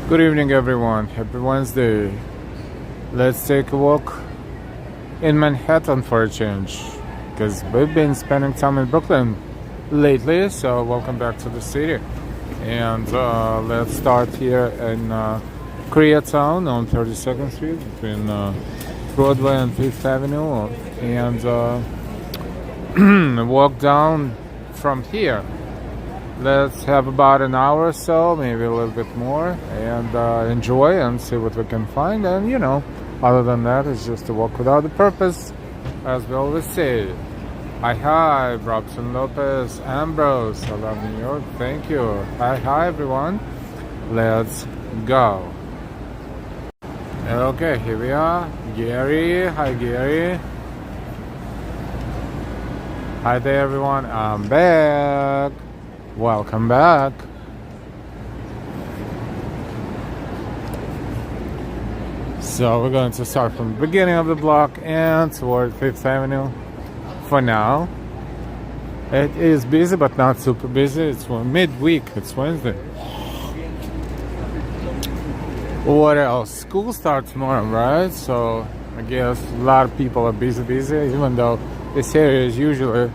Good evening, everyone. Happy Wednesday. Let's take a walk in Manhattan for a change, because we've been spending time in Brooklyn lately. So welcome back to the city. And let's start here in Koreatown on 32nd Street between Broadway and 5th Avenue, and walk down from here. Let's have about an hour or so, maybe a little bit more, and enjoy and see what we can find. And other than that, it's just a walk without a purpose, as we always say. Hi, Robson Lopez, Ambrose, I love New York, thank you. Hi, everyone. Let's go. Okay, here we are. Gary, hi, Gary. Hi there, everyone. I'm back. Welcome back. So we're going to start from the beginning of the block and toward 5th Avenue for now. It is busy, but not super busy. It's midweek. It's Wednesday. What else? School starts tomorrow, right? So I guess a lot of people are busy, even though this area is usually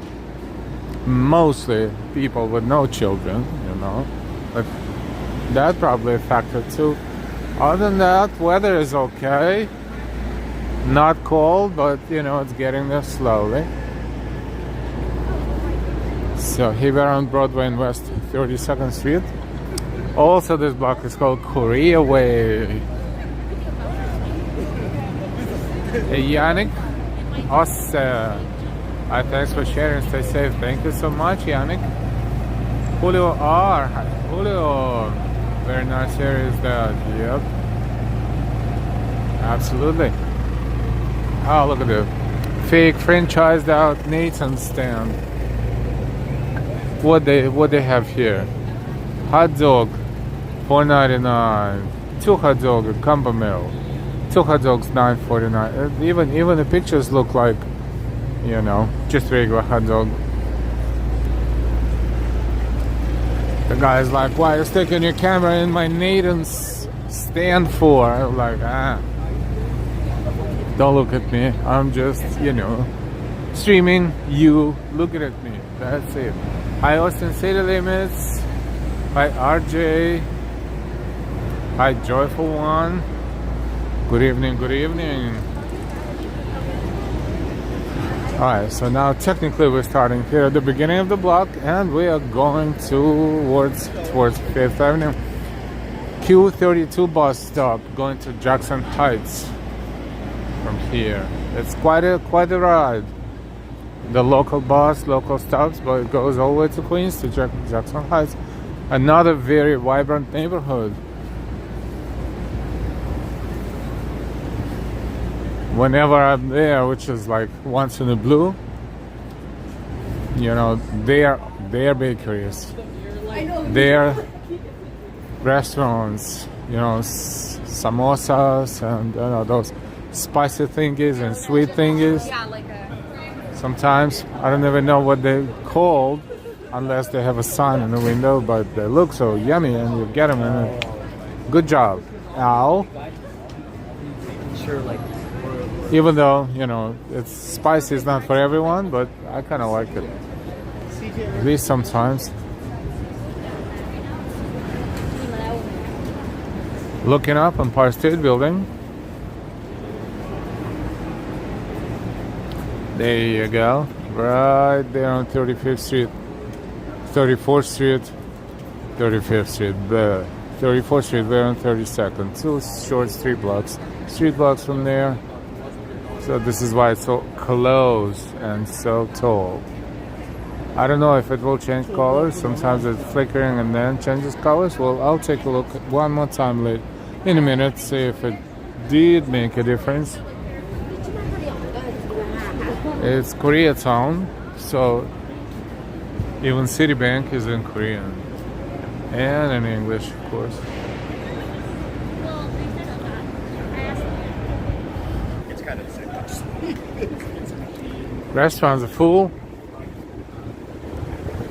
mostly people with no children, but that probably a factor too. Other than that, weather is okay, not cold, but it's getting there slowly. So here we are on Broadway and West 32nd Street. Also, this block is called Korea Way. Yannick Osse, thanks for sharing. Stay safe. Thank you so much, Yannick. Julio R. Hi, Julio. Very nice area is that. Yep. Absolutely. Oh, look at the fake franchised out Nathan stand. What they have here? Hot dog, $4.99. 2 hot dog at combo meal. 2 hot dogs, $9.49. Even the pictures look like just regular hot dog. The guy's like, why are you sticking your camera in my Nathan's stand for? I'm like, don't look at me. I'm just, streaming you looking at me. That's it. Hi, Austin City Limits. Hi, RJ. Hi, Joyful One. Good evening, good evening. Alright, so now technically we're starting here at the beginning of the block, and we are going towards 5th Avenue. Q32 bus stop going to Jackson Heights from here. It's quite a ride. The local bus, local stops, but it goes all the way to Queens to Jackson Heights. Another very vibrant neighborhood. Whenever I'm there, which is like once in a blue, their bakeries, their restaurants, samosas and those spicy thingies and sweet thingies. Sometimes I don't even know what they're called unless they have a sign in the window, but they look so yummy and you get them in it. Good job, Al. Even though, it's spicy is not for everyone, but I kind of like it. At least sometimes. Looking up Empire State Building. There you go. Right there on 35th Street. 34th Street. 35th Street. 34th Street, we're on 32nd. 2 short street blocks. Street blocks from there. So this is why it's so close and so tall. I don't know if it will change colors. Sometimes it's flickering and then changes colors. Well, I'll take a look one more time in a minute, see if it did make a difference. It's Koreatown, so even Citibank is in Korean and in English, of course. Restaurants are full.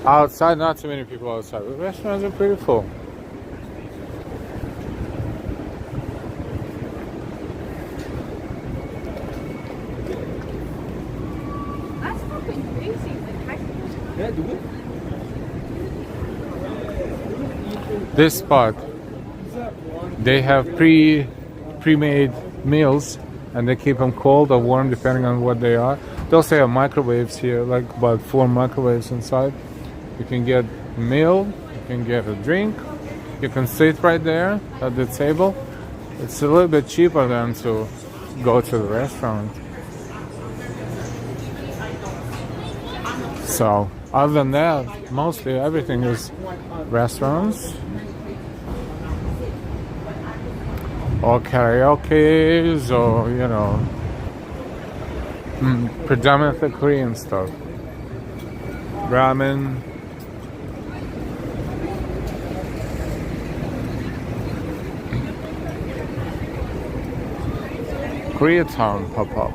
Outside, not too many people outside, but restaurants are pretty full. This spot, they have pre-made meals, and they keep them cold or warm depending on what they are. They also have microwaves here, like about 4 microwaves inside. You can get a meal, you can get a drink, you can sit right there at the table. It's a little bit cheaper than to go to the restaurant. So, other than that, mostly everything is restaurants or karaoke's or, you know, predominantly Korean stuff. Ramen. Koreatown pop-up.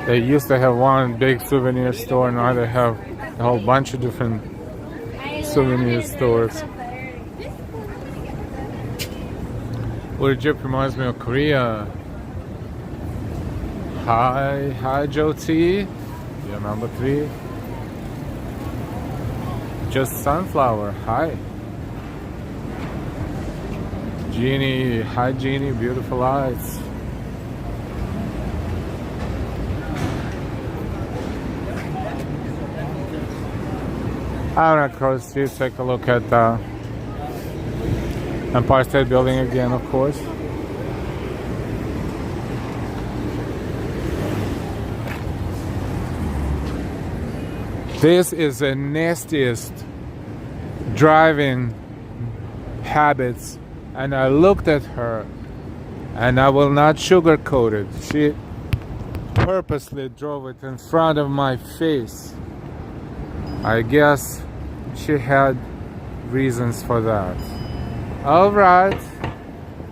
They used to have one big souvenir store, now they have a whole bunch of different souvenir stores. Egypt reminds me of Korea. Hi Joe T. You're number 3. Just Sunflower, hi. Jeannie, hi Jeannie, beautiful eyes. I'm gonna cross the street, take a look at the Empire State Building again, of course. This is the nastiest driving habits, and I looked at her, and I will not sugarcoat it. She purposely drove it in front of my face. I guess she had reasons for that. Alright,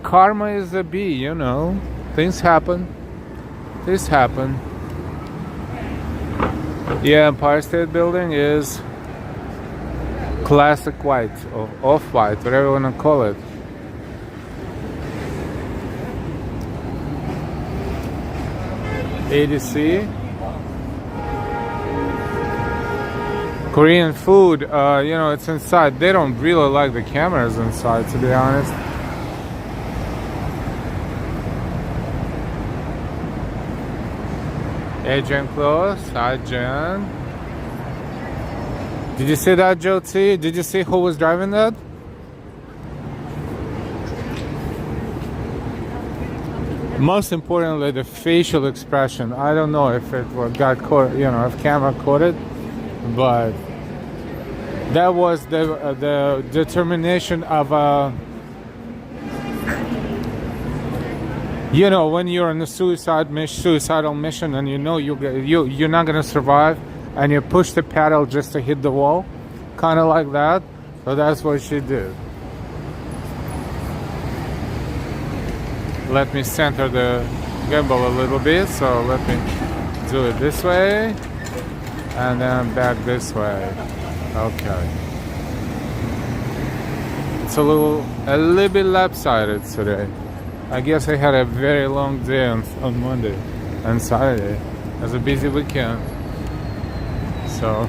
karma is a bee, you know. Things happen. Things happen. Yeah, Empire State Building is classic white or off-white, whatever you want to call it. ADC. Korean food, you know, it's inside. They don't really like the cameras inside, to be honest. Hey, Jen Close. Hi, Jen. Did you see that, Joe T? Did you see who was driving that? Most importantly, the facial expression. I don't know if it got caught, you know, if camera caught it. But that was the determination of you know, when you're on a suicidal mission and you know you're not gonna survive, and you push the pedal just to hit the wall, kind of like that. So that's what she did. Let me center the gimbal a little bit. So let me do it this way. And then back this way. Okay. It's a little bit lopsided today. I guess I had a very long day on Monday and Saturday. It was a busy weekend. So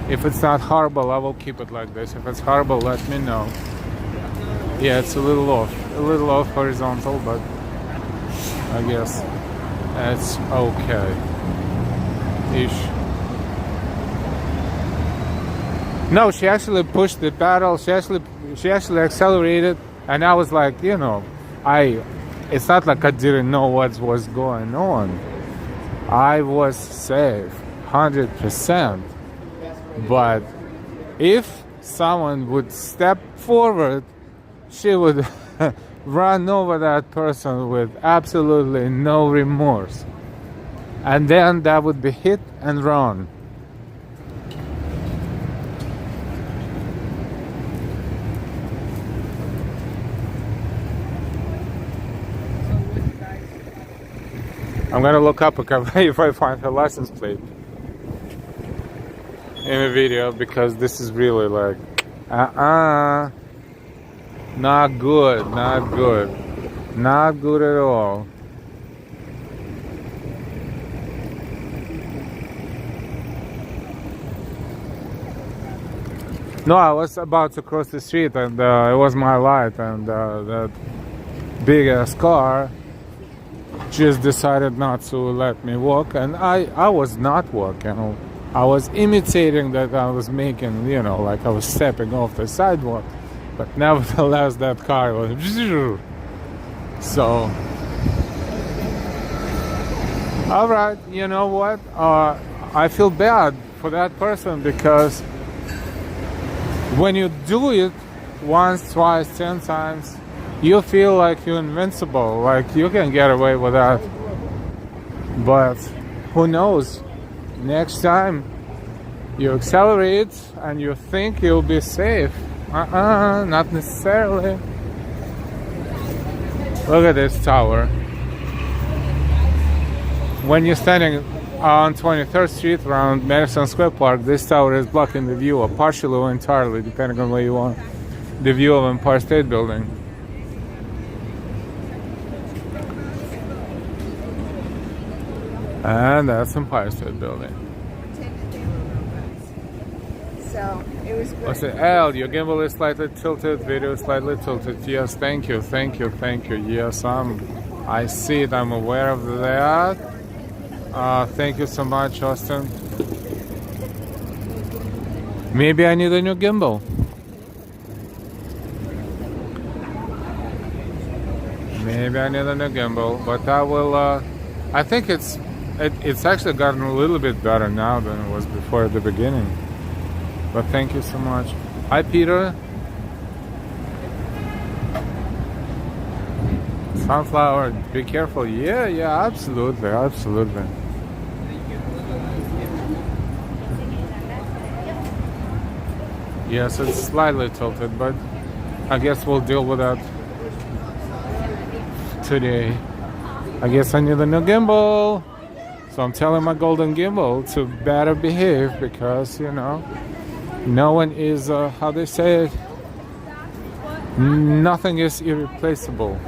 if it's not horrible, I will keep it like this. If it's horrible, let me know. Yeah, it's a little off horizontal, but I guess that's okay. Ish. No, she actually pushed the pedal. She actually accelerated, and I was like, you know, it's not like I didn't know what was going on. I was safe, 100%. But if someone would step forward, she would run over that person with absolutely no remorse. And then that would be hit and run. I'm gonna look up if I find her license plate in the video, because this is really like not good at all. No, I was about to cross the street, and it was my light, and that big ass car just decided not to let me walk, and I was not walking. I was imitating that I was making, like I was stepping off the sidewalk, but nevertheless that car was so. All right, you know what? I feel bad for that person, because when you do it once, twice, 10 times, you feel like you're invincible, like you can get away with that. But who knows? Next time you accelerate and you think you'll be safe. Not necessarily. Look at this tower. When you're standing on 23rd Street around Madison Square Park, this tower is blocking the view, or partially or entirely, depending on where you are, the view of Empire State Building. And that's Empire State Building. So it was good. What's it? L, your gimbal is slightly tilted, video is slightly tilted. Yes, thank you. Yes, I see it, I'm aware of that. Thank you so much, Austin. Maybe I need a new gimbal. But I will. I think it's actually gotten a little bit better now than it was before at the beginning. But thank you so much. Hi, Peter. Sunflower, be careful. Yeah, absolutely. Yes, it's slightly tilted, but I guess we'll deal with that today. I guess I need a new gimbal. So I'm telling my golden gimbal to better behave, because, no one is, how they say it, nothing is irreplaceable.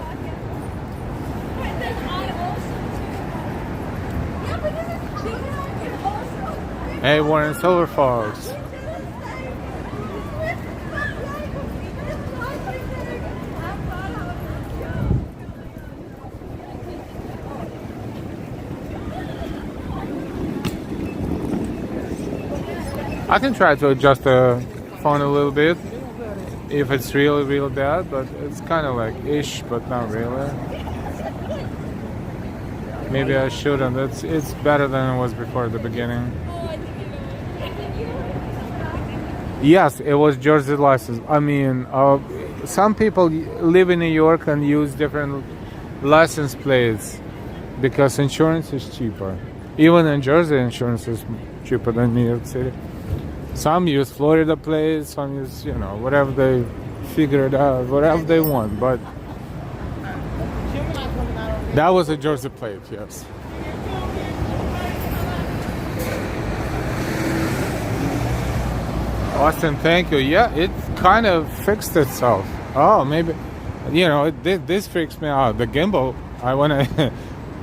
Hey, Warren Silver Fox. I can try to adjust the phone a little bit if it's really bad, but it's kind of like ish, but not really. Maybe I shouldn't. It's better than it was before at the beginning. Yes, it was Jersey license. I mean, some people live in New York and use different license plates because insurance is cheaper. Even in Jersey, insurance is cheaper than New York City. Some use Florida plates, some use, whatever they figure it out, whatever they want. But that was a Jersey plate, yes. Austin, thank you. Yeah, it kind of fixed itself. Oh, maybe, this freaks me out. The gimbal, I want to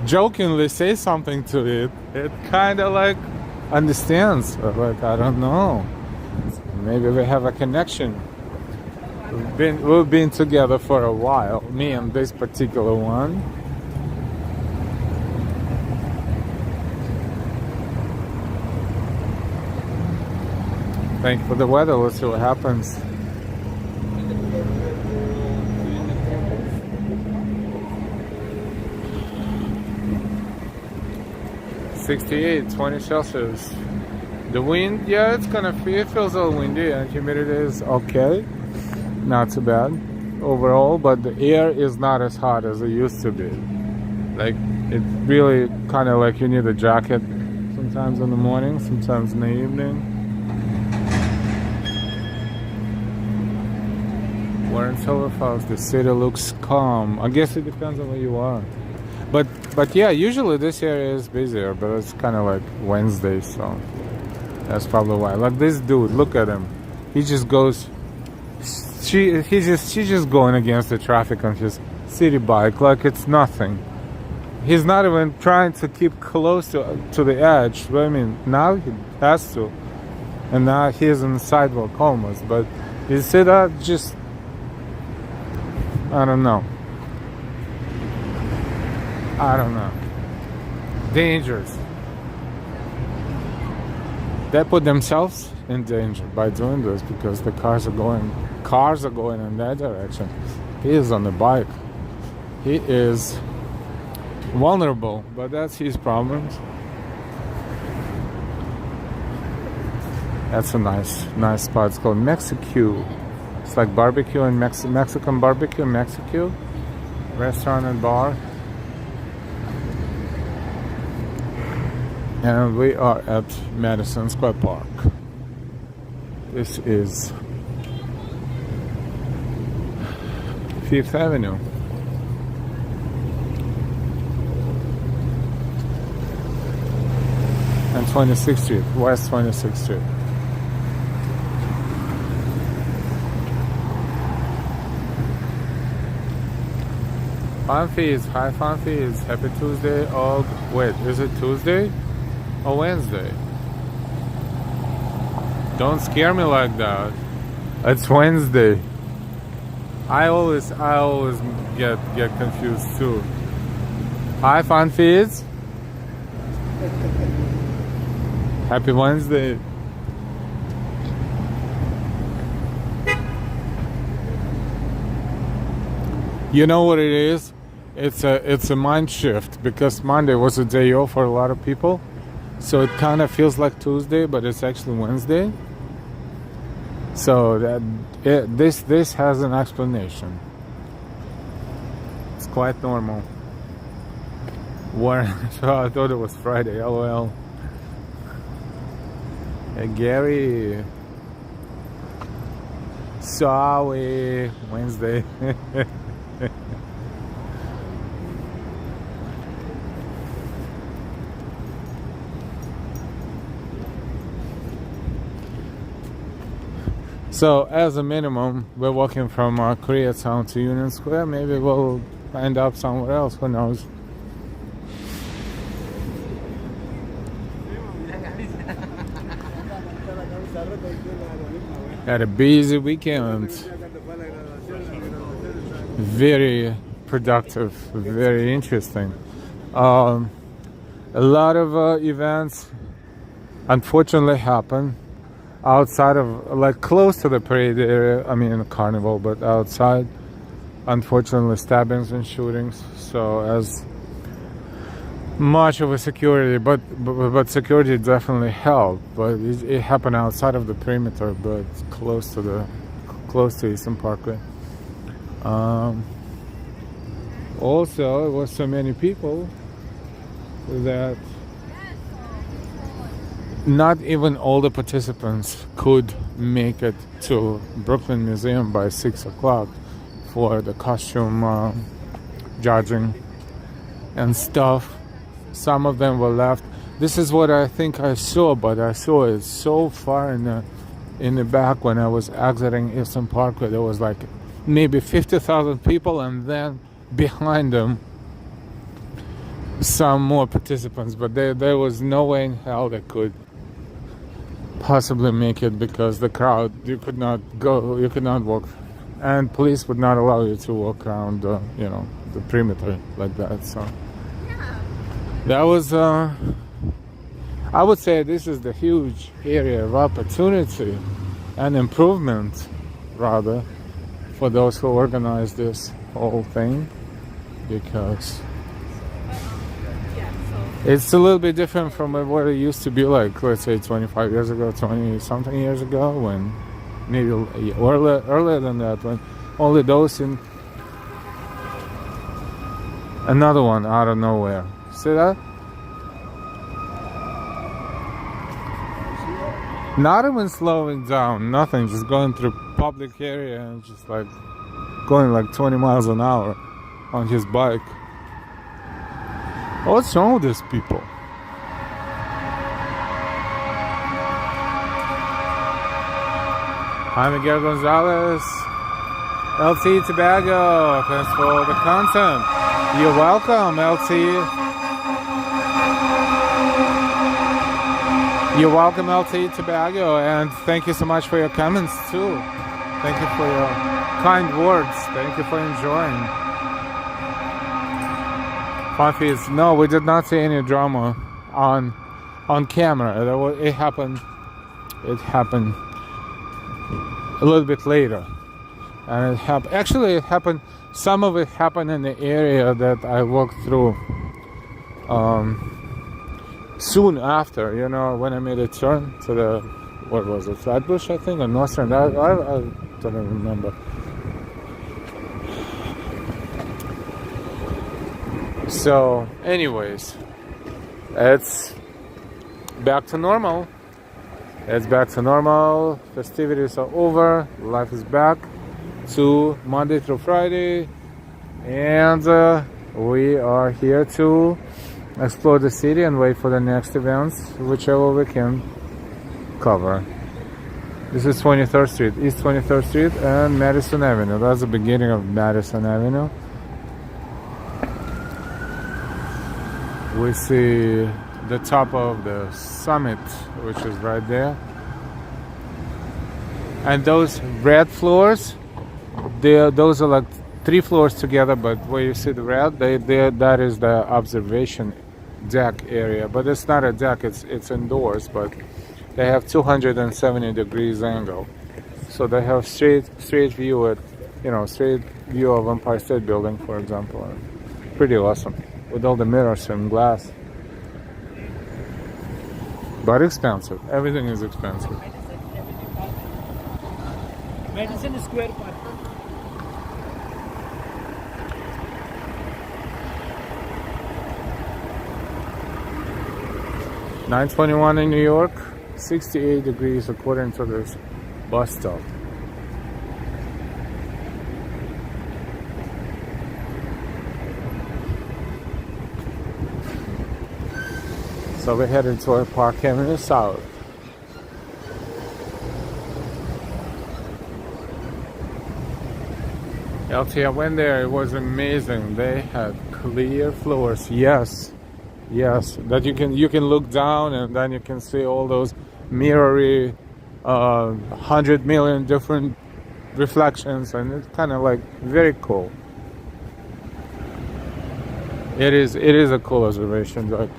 jokingly say something to it. It kind of like understands. Like, I don't know. Maybe we have a connection. We've been together for a while. Me and this particular one. Thank you for the weather. Let's see what happens. .68, 20 Celsius. The wind, yeah, it feels a little windy, and humidity is okay. Not too bad overall, but the air is not as hot as it used to be. Like, it's really kind of like you need a jacket sometimes in the morning, sometimes in the evening. We're in Silver Falls. The city looks calm. I guess it depends on where you are. But yeah, usually this area is busier, but it's kind of like Wednesday, so that's probably why. Like this dude, look at him. He just goes. She's just going against the traffic on his city bike like it's nothing. He's not even trying to keep close to the edge. But I mean, now he has to. and now he's on the sidewalk almost. But you see that? Just, I don't know. Dangerous. They put themselves in danger by doing this because the cars are going in that direction. He is on the bike. He is vulnerable, but that's his problems. That's a nice spot. It's called Mexico. It's like barbecue and Mexican barbecue in Mexico. Restaurant and bar. And we are at Madison Square Park. This is 5th Avenue. And 26th Street, West 26th Street. Funfies, hi Funfies, happy Tuesday. Oh, wait, is it Tuesday or Wednesday? Don't scare me like that. It's Wednesday. I always get confused too. Hi Funfies. Happy Wednesday. You know what it is? It's a mind shift because Monday was a day off for a lot of people. So it kind of feels like Tuesday, but it's actually Wednesday. So this has an explanation. It's quite normal. So I thought it was Friday. LOL. Hey Gary. Sorry, Wednesday. So as a minimum, we're walking from Koreatown to Union Square. Maybe we'll end up somewhere else. Who knows? Had a busy weekend. Very productive. Very interesting. A lot of events unfortunately happen outside of, like, close to the parade area. I mean, in the carnival, but outside, unfortunately, stabbings and shootings. So as much of a security, but security definitely helped. But it happened outside of the perimeter, but close to Eastern Parkway. Also, it was so many people that not even all the participants could make it to Brooklyn Museum by 6 o'clock for the costume judging and stuff. Some of them were left. This is what I think I saw, but I saw it so far in the back when I was exiting Eastern Parkway. There was like maybe 50,000 people, and then behind them some more participants, but there was no way in hell they could possibly make it because the crowd, you could not walk, and police would not allow you to walk around the perimeter like that. So that was I would say this is the huge area of opportunity and improvement, rather, for those who organize this whole thing, because it's a little bit different from what it used to be like, let's say 25 years ago, 20 something years ago, when maybe earlier than that, when only those in another one out of nowhere. See that? Not even slowing down, nothing, just going through public area and just like going like 20 miles an hour on his bike. What's wrong with these people? Hi, Miguel Gonzalez. LT Tobago, thanks for the content. You're welcome, LT. You're welcome, LT Tobago, and thank you so much for your comments too. Thank you for your kind words. Thank you for enjoying. Funfies, no, we did not see any drama on camera. It happened. It happened a little bit later, and it happened. Some of it happened in the area that I walked through. Soon after, you know, when I made a turn to the, what was it, Flatbush, I think, or Northern, I don't remember. So, anyways, it's back to normal. It's back to normal. Festivities are over. Life is back to Monday through Friday, and we are here to explore the city and wait for the next events, whichever we can cover. This is 23rd Street, East 23rd Street and Madison Avenue. That's the beginning of Madison Avenue. We see the top of the summit, which is right there. And those red floors, those are like 3 floors together, but where you see the red, that is the observation deck area, but it's not a deck, it's indoors, but they have 270 degrees angle, so they have straight view at, you know, straight view of Empire State Building, for example. Pretty awesome with all the mirrors and glass, but expensive. Everything is expensive. Madison Square Park. $921 in New York, 68 degrees according to this bus stop. So we're headed toward Park Avenue South. LT, I went there, it was amazing. They had clear floors, yes, that you can look down and then you can see all those mirrory 100 million different reflections, and it's kind of like very cool. It is a cool observation, but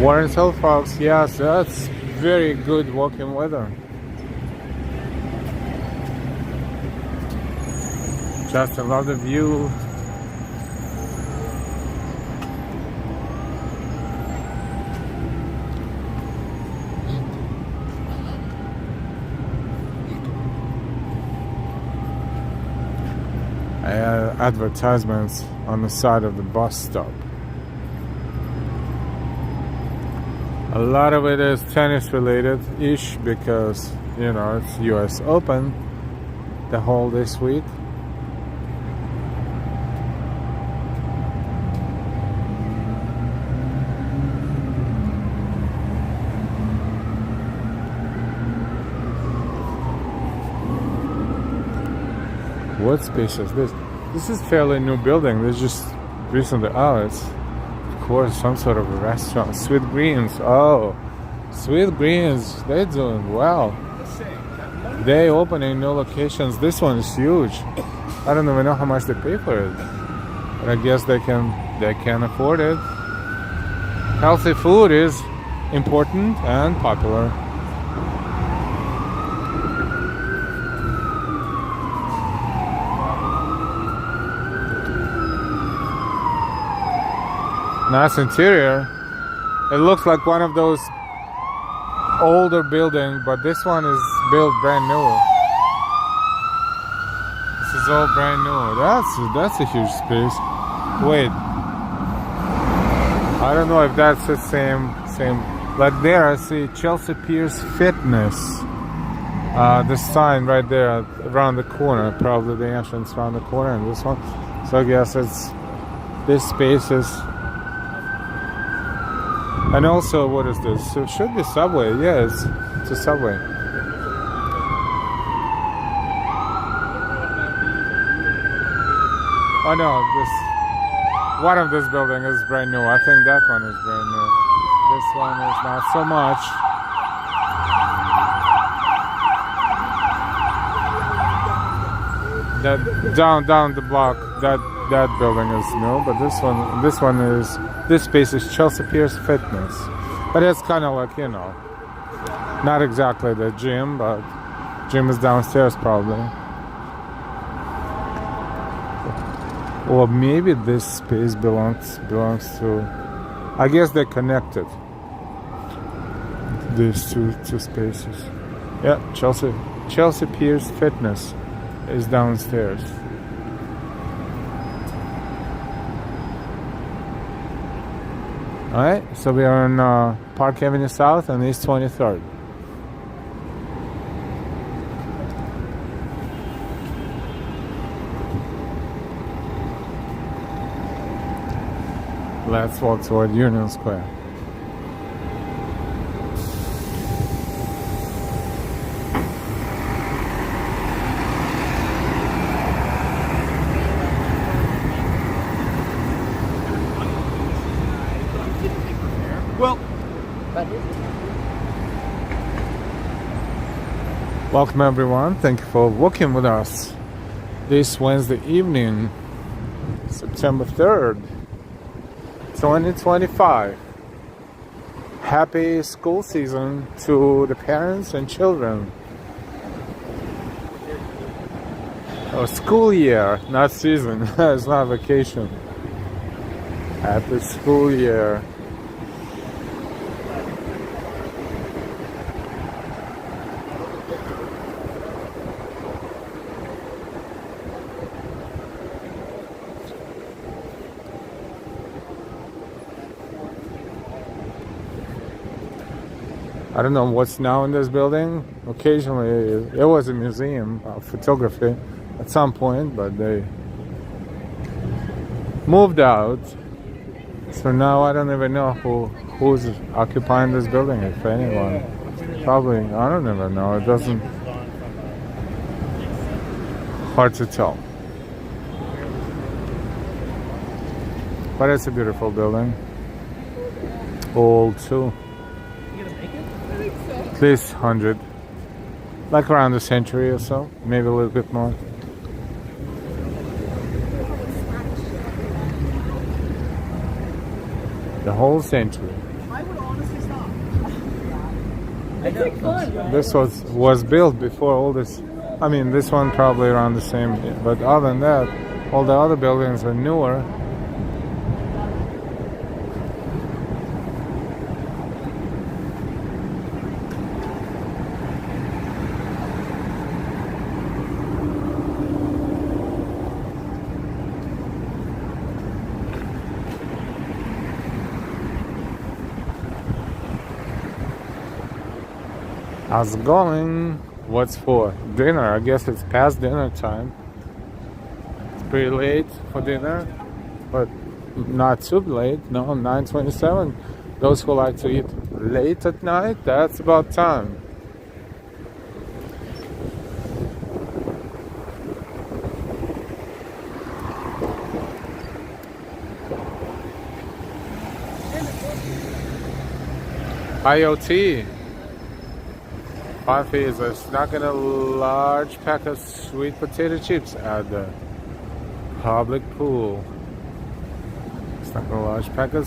Warren's Hill, folks, yes, that's very good walking weather. Just I love the view. Advertisements on the side of the bus stop. A lot of it is tennis related-ish because, you know, it's US Open the whole this week. What space is this? This is fairly new building. This just recently, it's of course some sort of a restaurant. Sweet Greens, oh, Sweet Greens, they're doing well. They opening new locations. This one is huge. I don't even know how much they pay for it, but I guess they can afford it. Healthy food is important and popular. Nice interior. It looks like one of those older buildings, but this one is built brand new. This is all brand new. That's a huge space. Wait, I don't know if that's the same. Like there, I see Chelsea Piers Fitness. The sign right there around the corner, probably the entrance around the corner, and this one. So I guess this space is. And also, what is this? So it should be Subway. Yes, it's a Subway. Oh no, this one of this building is brand new. I think that one is brand new. This one is not so much. That down the block, that building is new, but this space is Chelsea Pierce Fitness. But it's kind of like, you know, not exactly the gym, but gym is downstairs probably. Or maybe this space belongs to, I guess they're connected. These two spaces. Yeah, Chelsea Pierce Fitness is downstairs. Alright, so we are on Park Avenue South and East 23rd. Let's walk toward Union Square. Well, Welcome everyone, thank you for walking with us this Wednesday evening, September 3rd, 2025. Happy school season to the parents and children. Oh, school year, not season. It's not vacation. Happy school year. I don't know what's now in this building. Occasionally, it was a museum of photography at some point, but they moved out. So now I don't even know who's occupying this building, if anyone. Probably, I don't even know. It doesn't. Hard to tell. But it's a beautiful building. Old too. At least 100, like around a century or so, maybe a little bit more. The whole century. I would honestly stop. This was built before all this. I mean, this one probably around the same, but other than that, all the other buildings are newer. How's it going? What's for dinner? I guess it's past dinner time. It's pretty late for dinner, but not too late. No, 9:27. Those who like to eat late at night, that's about time. IoT. Coffee is snacking a large pack of sweet potato chips at the public pool. Snacking a large pack of.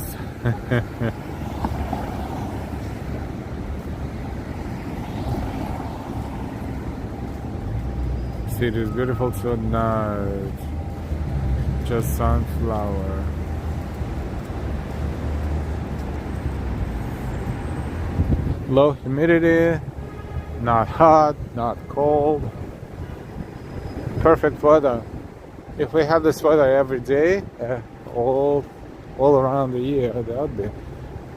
City is beautiful tonight. Just sunflower. Low humidity. Not hot, not cold. Perfect weather. If we had this weather every day, all around the year, that would be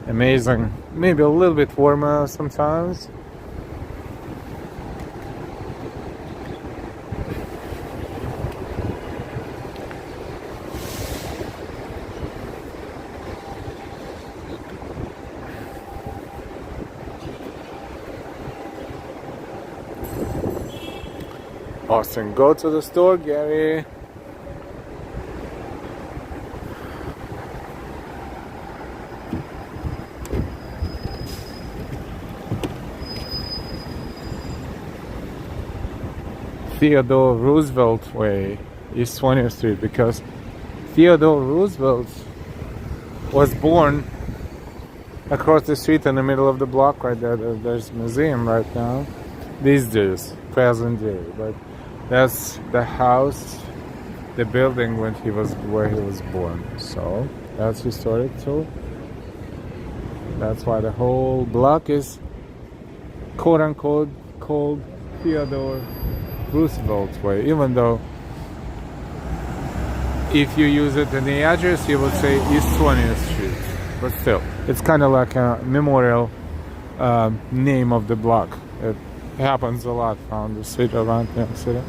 amazing. Maybe a little bit warmer sometimes. Austin, go to the store, Gary. Theodore Roosevelt Way, East 20th Street, because Theodore Roosevelt was born across the street in the middle of the block right there. There's a museum right now, these days, present day. But that's the house, the building where he was born. So that's historic too. That's why the whole block is quote unquote called Theodore Roosevelt Way, even though if you use it in the address you would say East 20th Street, but still it's kind of like a memorial name of the block. It happens a lot around the city, around New York City.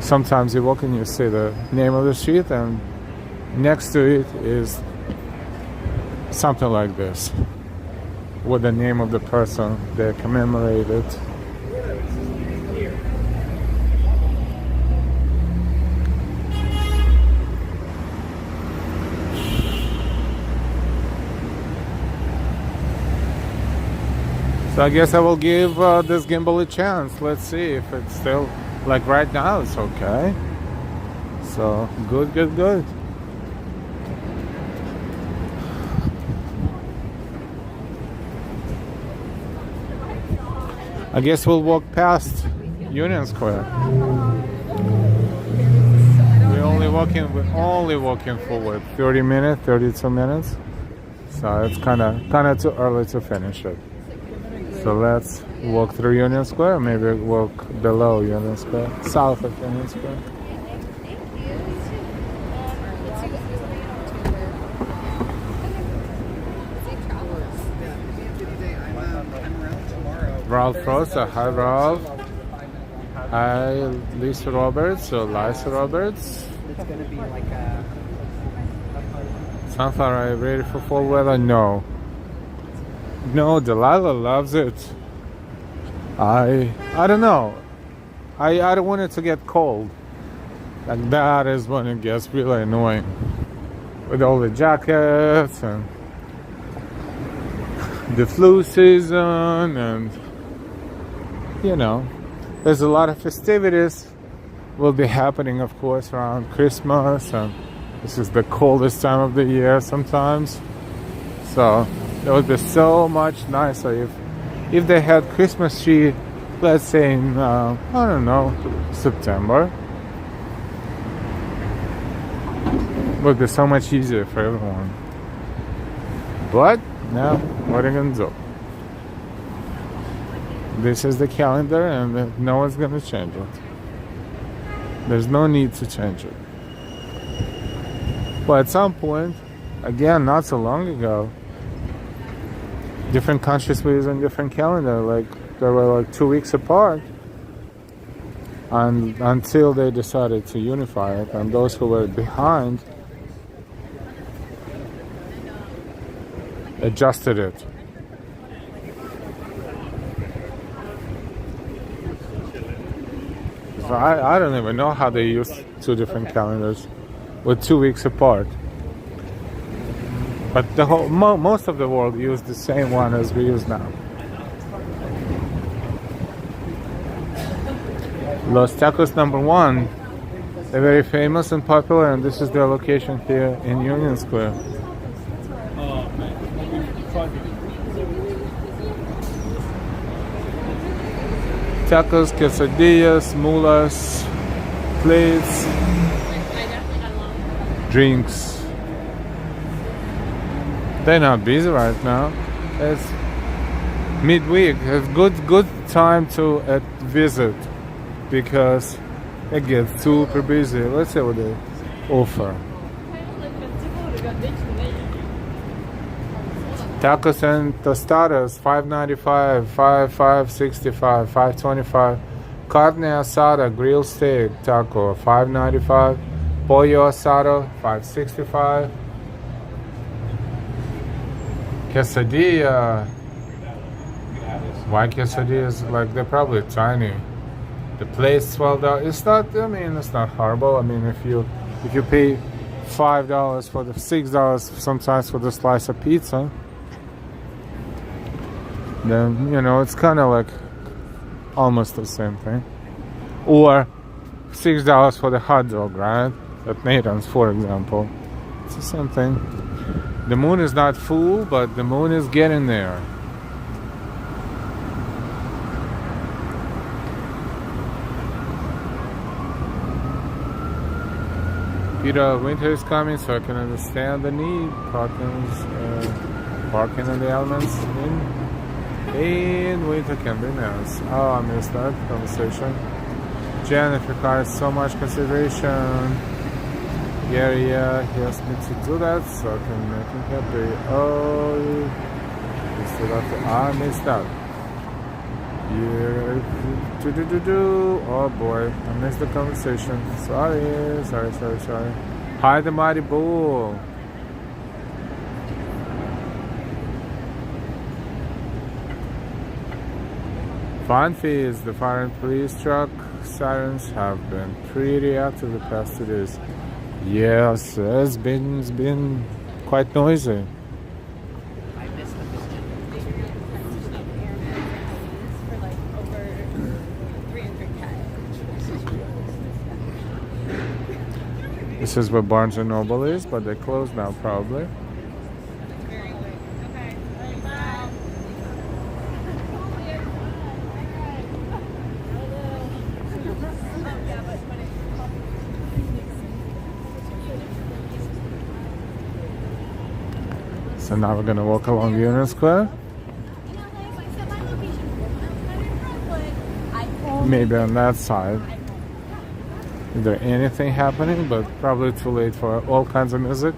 Sometimes you walk and you see the name of the street and next to it is something like this with the name of the person they commemorated. So I guess I will give this gimbal a chance. Let's see if it's still, like right now it's okay. So good. I guess we'll walk past Union Square. We're only walking forward 30 minutes, 32 minutes. So it's kind of too early to finish it. So let's walk through Union Square, maybe walk below Union Square, south of Union Square. Ralph Rosa, hi Ralph. Hi Lisa Roberts or Lisa Roberts. It's going to be like a... Sunflower, are you ready for fall weather? No, Delilah loves it. I don't know. I don't want it to get cold. Like that is when it gets really annoying. With all the jackets and the flu season, and you know, there's a lot of festivities will be happening, of course, around Christmas, and this is the coldest time of the year sometimes. So it would be so much nicer if they had Christmas tree, let's say in I don't know, September. It would be so much easier for everyone. But now, what are you gonna do? This is the calendar, and no one's gonna change it. There's no need to change it. But at some point, again, not so long ago, different countries were using different calendar. Like they were like 2 weeks apart, and until they decided to unify it, and those who were behind adjusted it. So I don't even know how they use two different calendars with 2 weeks apart. But the whole most of the world use the same one as we use now. Los Tacos #1. They're very famous and popular, and this is their location here in Union Square. Tacos, quesadillas, mulas, plates, drinks. They're not busy right now. It's midweek. It's good time to visit because it gets super busy. Let's see what they offer. Tacos and tostadas, $5.95, $5.65, $5.25. Carne asada, grilled steak taco, $5.95. Pollo asado, $5.65. Quesadilla. Why quesadillas? Like they're probably tiny. The plate's $12. It's not. I mean, it's not horrible. I mean, if you pay $5 for the $6 sometimes for the slice of pizza, then you know it's kind of like almost the same thing. or $6 for the hot dog, right? At Nathan's, for example. It's the same thing. The moon is not full, but the moon is getting there. Peter, winter is coming, so I can understand the need. Parking in the elements in winter can be nice. Oh, I missed that conversation. Jen, it requires so much consideration. Gary, he asked me to do that, so I can make him happy. Oh, you still have to. I missed that. Yeah. Oh boy, I missed the conversation. Sorry. Hi, the mighty bull. Fine fees. The fire and police truck sirens have been pretty active the past 2 days. Yes, it's been quite noisy. This is where Barnes & Noble is, but they're closed now probably. So now we're gonna walk along Union Square. Maybe on that side. Is there anything happening? But probably too late for all kinds of music.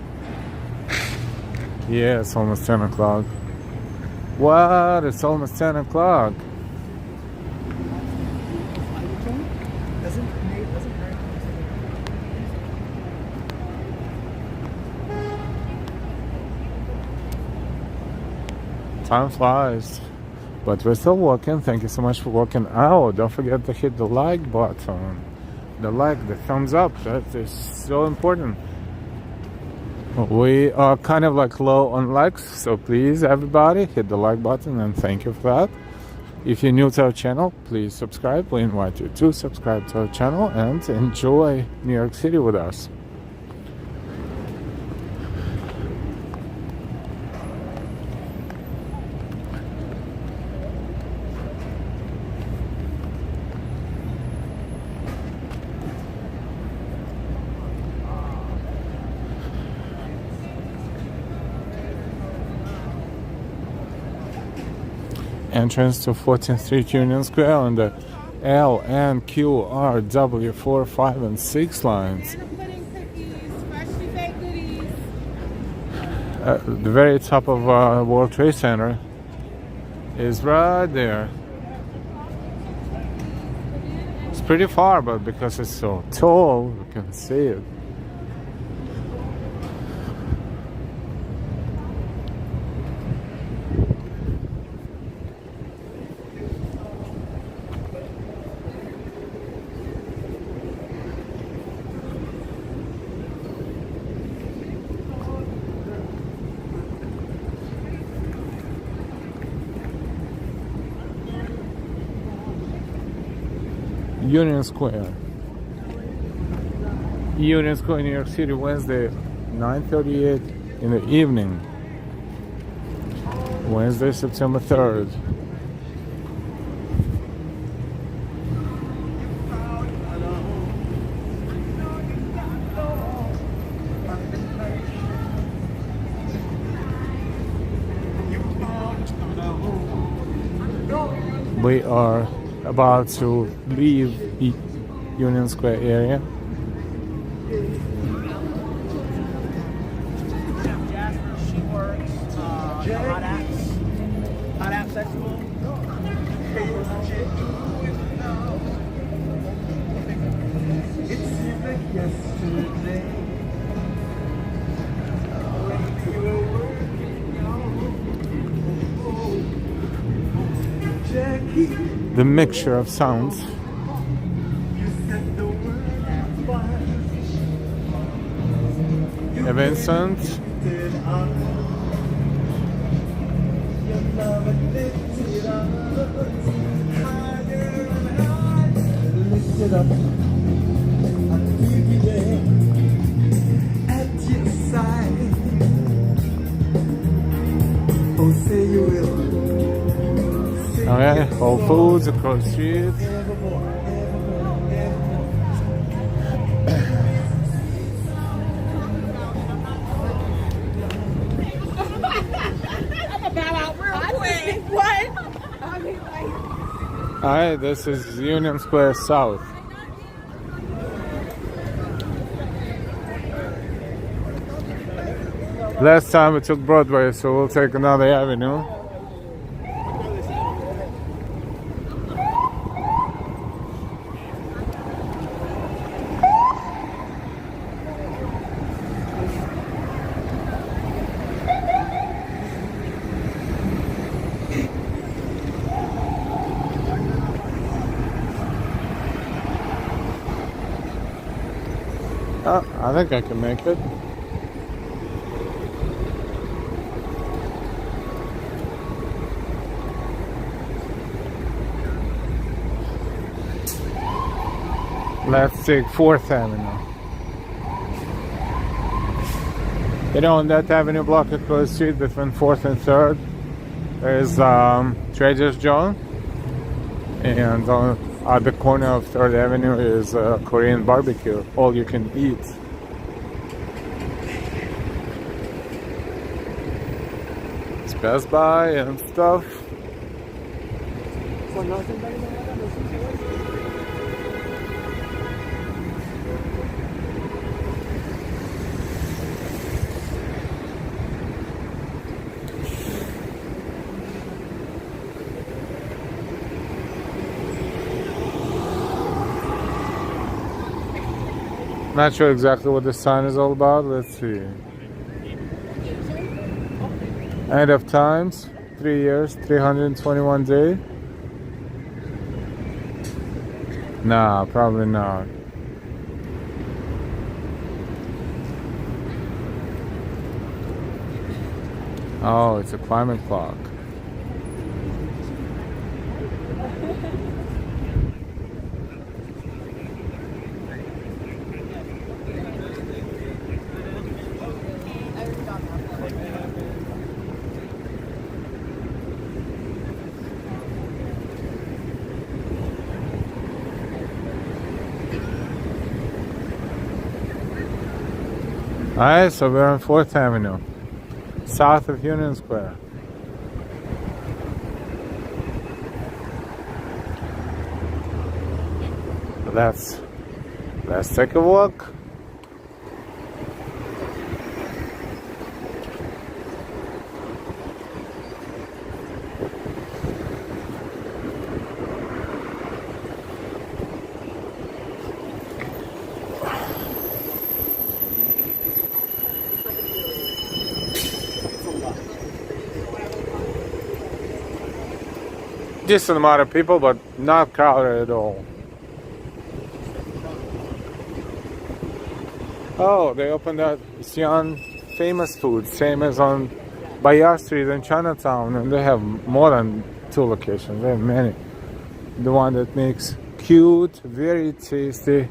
Yeah, it's almost 10 o'clock. What? It's almost 10 o'clock. Time flies, but we're still walking. Thank you so much for walking out. Don't forget to hit the like button. The thumbs up. That is so important. We are kind of like low on likes, so please everybody hit the like button and thank you for that. If you're new to our channel, please subscribe. We invite you to subscribe to our channel and enjoy New York City with us. Entrance to 14th Street Union Square on the L, N, Q, R, W, 4, 5, and 6 lines. The very top of World Trade Center is right there. It's pretty far, but because it's so tall, you can see it. Union Square, New York City, Wednesday, 9:38 in the evening. Wednesday, September 3rd. We are about to leave the Union Square area. She works hot apps festival. The mixture of sounds. Vincent. it up. I'll be there at your side. Oh, say you will. Okay, Whole Foods across the street. What? Alright, this is Union Square South. Last time we took Broadway, so we'll take another avenue. I think I can make it. Let's take 4th Avenue. You know, on that avenue block across the street between 4th and 3rd, there's Trader Joe's. And at the corner of 3rd Avenue is Korean barbecue, all you can eat. It's Best Buy and stuff. Not sure exactly what this sign is all about. Let's see. End of times, 3 years, 321 day. Nah, probably not. Oh, it's a climate clock. Alright, so we're on 4th Avenue, south of Union Square. Let's take a walk. Decent amount of people, but not crowded at all. Oh, they opened that Xi'an famous food, same as on Bayard Street in Chinatown, and they have more than 2 locations. They have many. The one that makes cute, very tasty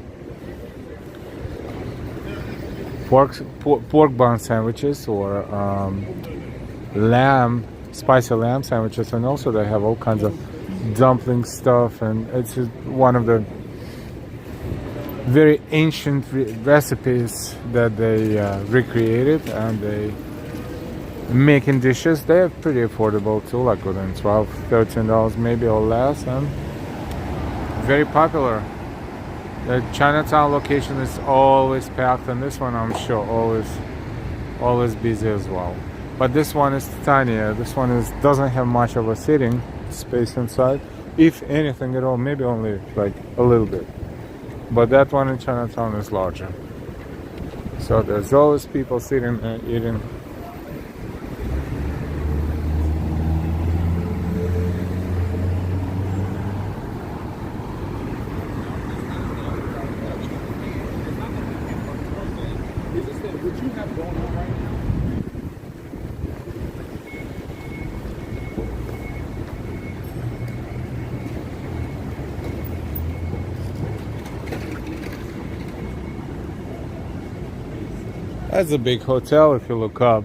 pork bun sandwiches, or spicy lamb sandwiches, and also they have all kinds of dumpling stuff, and it's one of the very ancient recipes that they recreated, and they making dishes. They're pretty affordable too, like within $12, $13 maybe or less, and very popular. The Chinatown location is always packed, and this one I'm sure always busy as well. But this one is tinier. This one doesn't have much of a sitting space inside, if anything at all, maybe only like a little bit. But that one in Chinatown is larger. So there's always people sitting and eating. That's a big hotel if you look up.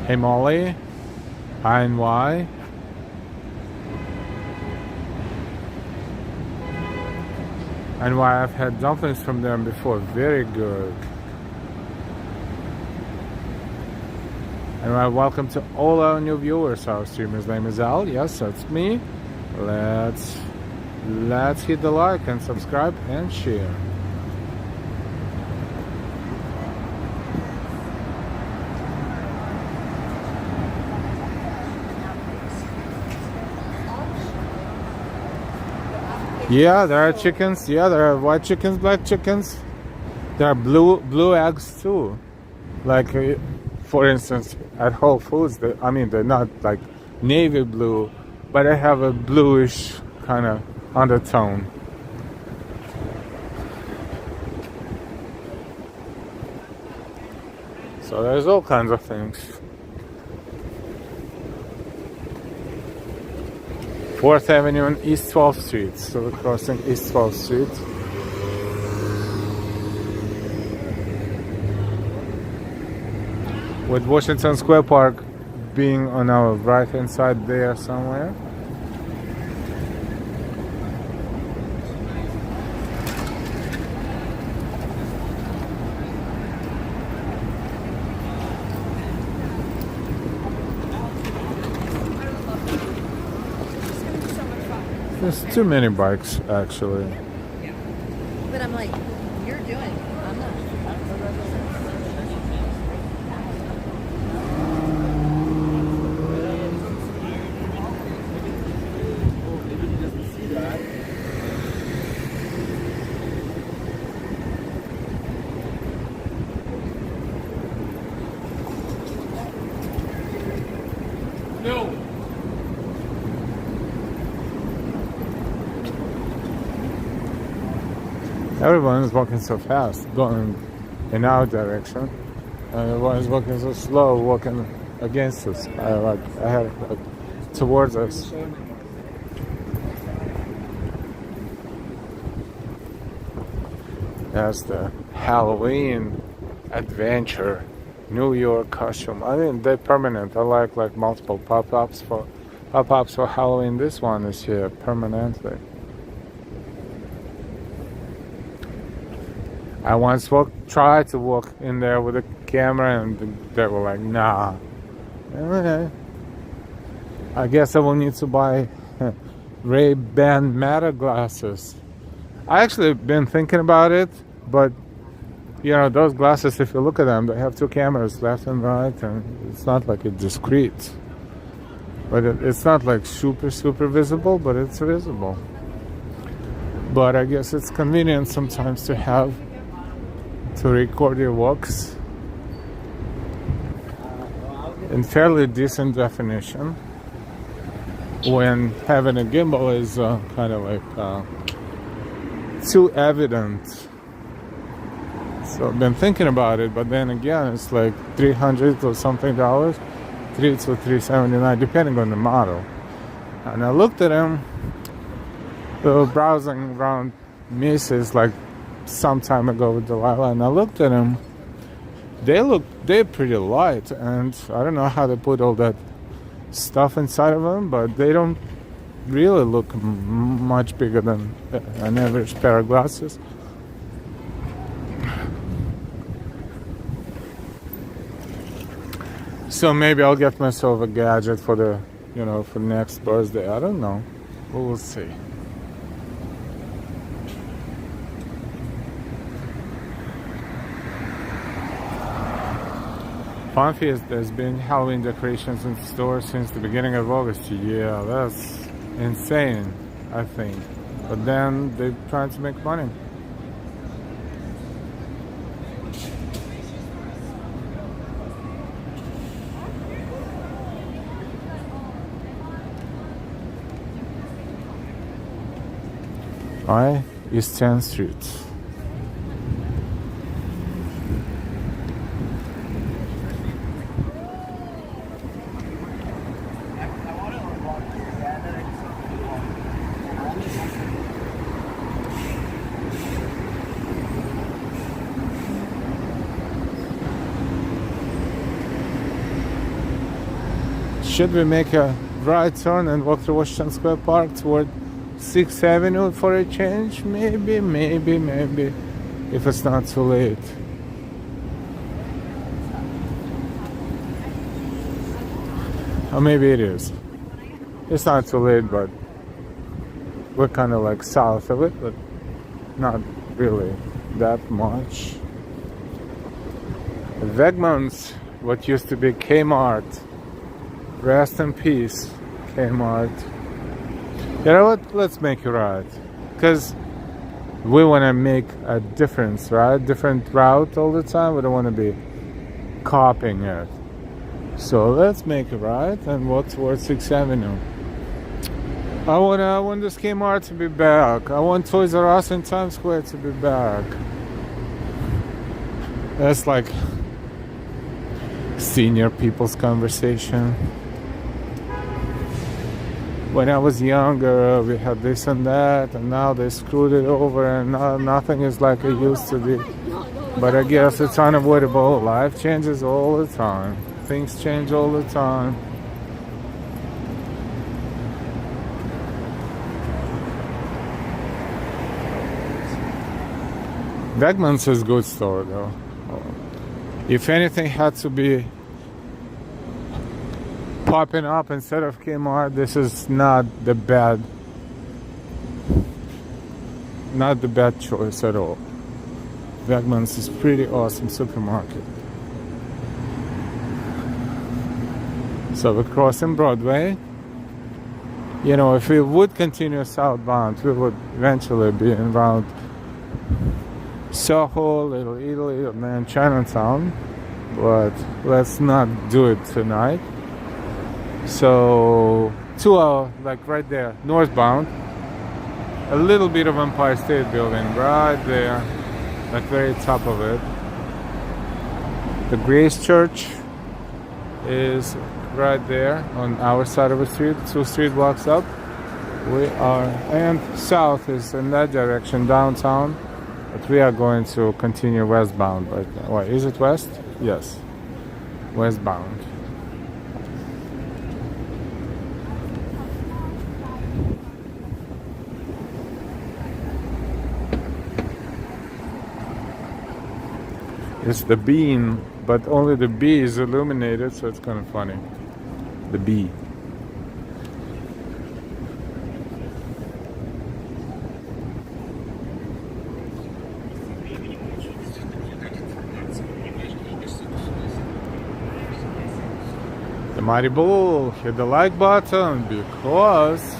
Hey Molly, INY. And why I've had dumplings from them before, very good. And welcome to all our new viewers. Our streamer's name is Al. Yes, that's me. Let's hit the like and subscribe and share. Yeah, there are chickens. Yeah, there are white chickens, black chickens. There are blue eggs too. Like, for instance, at Whole Foods, I mean, they're not like navy blue, but they have a bluish kind of undertone. So there's all kinds of things. 4th Avenue and East 12th Street. So we're crossing East 12th Street. With Washington Square Park being on our right hand side there somewhere. There's too many bikes actually. But I'm like, you're doing it. I'm not. No. Everyone is walking so fast, going in our direction, and everyone is walking so slow, walking against us. Towards us. That's the Halloween adventure New York costume. I think they're permanent. I like multiple pop-ups for Halloween. This one is here permanently. I once tried to walk in there with a camera, and they were like, "Nah." Okay. I guess I will need to buy Ray-Ban Meta glasses. I actually been thinking about it, but you know, those glasses, if you look at them, they have two cameras, left and right, and it's not like it's discreet. But it's not like super visible, but it's visible. But I guess it's convenient sometimes to have to record your walks in fairly decent definition when having a gimbal is kind of like too evident. So I've been thinking about it, but then again, it's like $300 or something, $3 to $379, depending on the model. And I looked at them, browsing around Macy's like some time ago with Delilah, and I looked at them. They're pretty light, and I don't know how they put all that stuff inside of them, but they don't really look much bigger than an average pair of glasses. So maybe I'll get myself a gadget for the, for next birthday. I don't know. We'll see. Funfiest, there's been Halloween decorations in stores since the beginning of August. Yeah, that's insane, I think. But then they're trying to make money. Why? East 10th Street. Should we make a right turn and walk through Washington Square Park toward 6th Avenue for a change? Maybe. If it's not too late. Or maybe it is. It's not too late, but we're kind of like south of it, but not really that much. VENMO's, what used to be Kmart. Rest in peace, Kmart. You know what? Let's make it right. Because we want to make a difference, right? Different route all the time. We don't want to be copying it. So let's make it right and walk towards 6th Avenue. I want this Kmart to be back. I want Toys R Us in Times Square to be back. That's like senior people's conversation. When I was younger, we had this and that, and now they screwed it over, and now nothing is like it used to be. But I guess it's unavoidable. Life changes all the time. Things change all the time. VENMO's is a good store, though. If anything had to be popping up instead of Kmart, this is not the bad choice at all. VENMO's is pretty awesome supermarket. So we're crossing Broadway. You know, if we would continue southbound, we would eventually be around Soho, Little Italy, and then Chinatown. But let's not do it tonight. So 2 hours, like right there, northbound. A little bit of Empire State Building right there, like very top of it. The Grace Church is right there on our side of the street, 2 street blocks up. We are, and south is in that direction, downtown. But we are going to continue westbound right now. Wait, is it west? Yes, westbound. It's the bean, but only the B is illuminated, so it's kind of funny. The B. The Mighty Bull, hit the like button because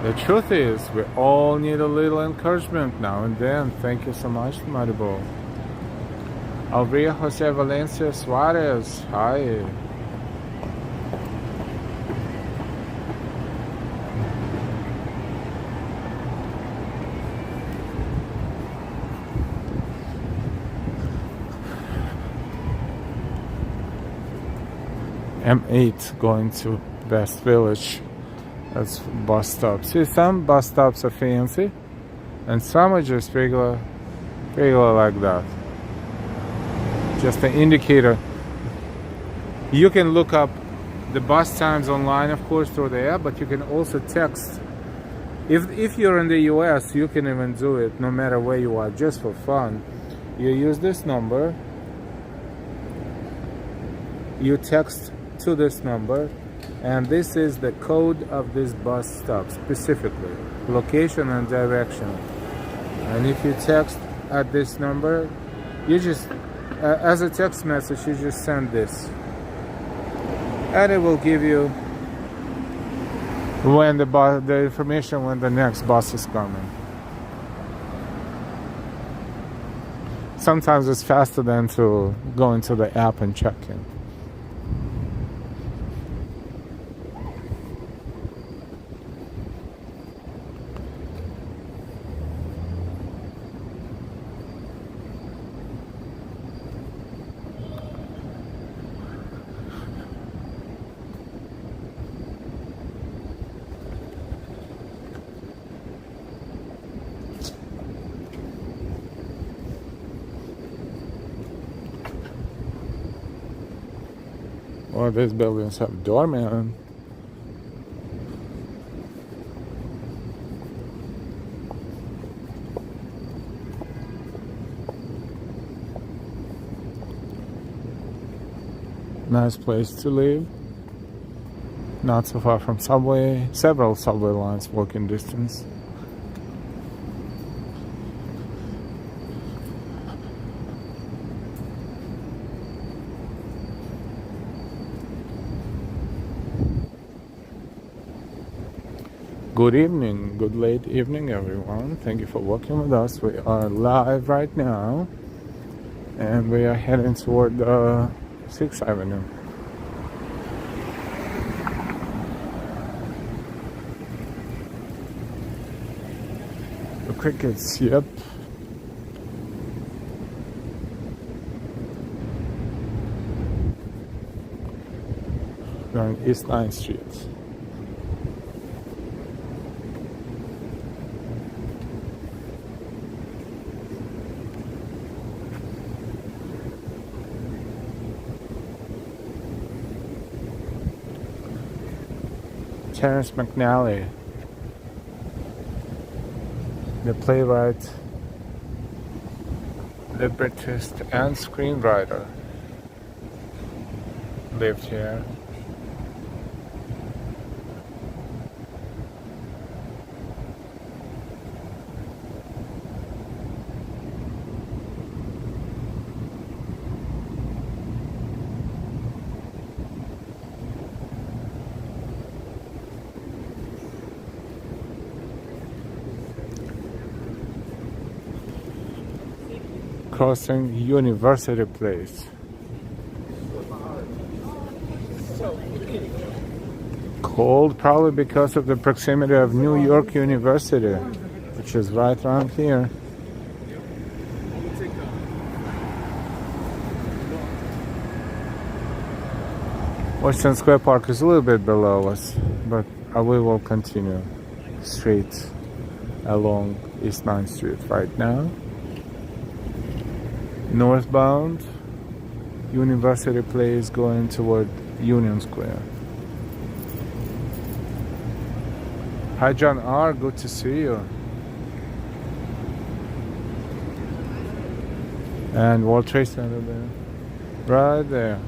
the truth is we all need a little encouragement now and then. Thank you so much, Mighty Bull. Alvia Jose Valencia Suarez, hi. M8 going to West Village. That's bus stops. See, some bus stops are fancy and some are just regular like that. Just an indicator. You can look up the bus times online, of course, through the app, but you can also text. If you're in the US, you can even do it no matter where you are, just for fun. You use this number, you text to this number, and this is the code of this bus stop specifically, location and direction. And if you text at this number, you just as a text message, you just send this, and it will give you when the information when the next bus is coming. Sometimes it's faster than to go into the app and check in. Well, these buildings have doorman. Nice place to live. Not so far from subway. Several subway lines walking distance. Good evening, good late evening, everyone. Thank you for walking with us. We are live right now, and we are heading toward 6th Avenue. The crickets, yep. We're on East 9th Street. Terrence McNally, the playwright, librettist, and screenwriter, lived here. Crossing University Place. Cold, probably because of the proximity of New York University, which is right around here. Western Square Park is a little bit below us, but we will continue straight along East 9th Street right now. Northbound, University Place going toward Union Square. Hi John R, good to see you. And World Trade Center there. Right there.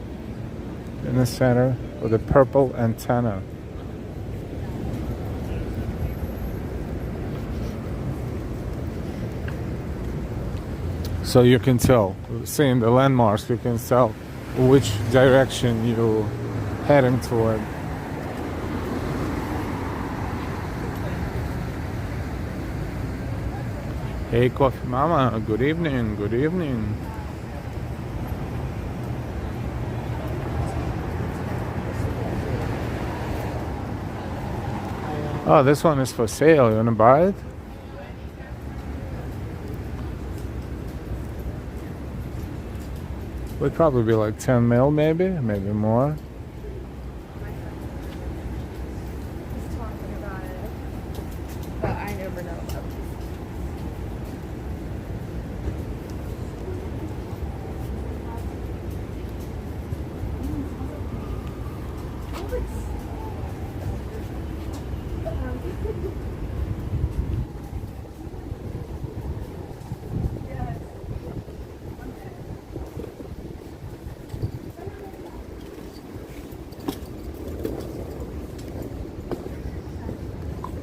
In the center with the purple antenna. So you can tell, seeing the landmarks, you can tell which direction you're heading toward. Hey Coffee Mama, good evening, good evening. Oh, this one is for sale, you wanna buy it? Would probably be like 10 mil, maybe more. He's talking about it, but I never know about it.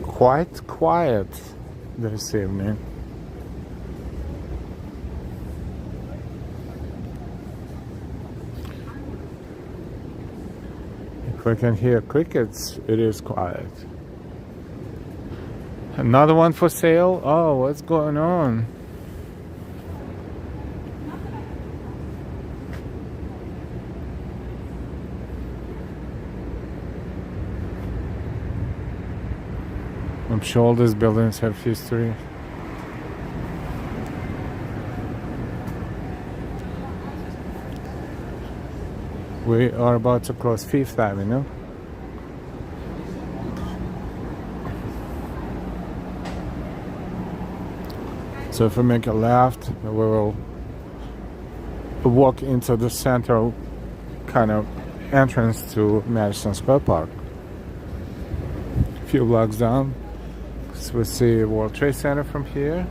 Quite quiet this evening. If we can hear crickets, it is quiet. Another one for sale? Oh, what's going on? I'm sure all these buildings have history. We are about to cross 5th Avenue. So if we make a left, we will walk into the central kind of entrance to Madison Square Park. A few blocks down, so we see World Trade Center from here.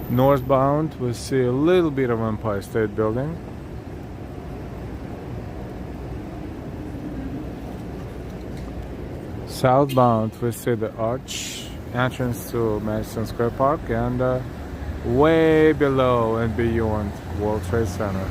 Northbound, we see a little bit of Empire State Building. Southbound, we see the arch entrance to Madison Square Park, and way below and beyond World Trade Center.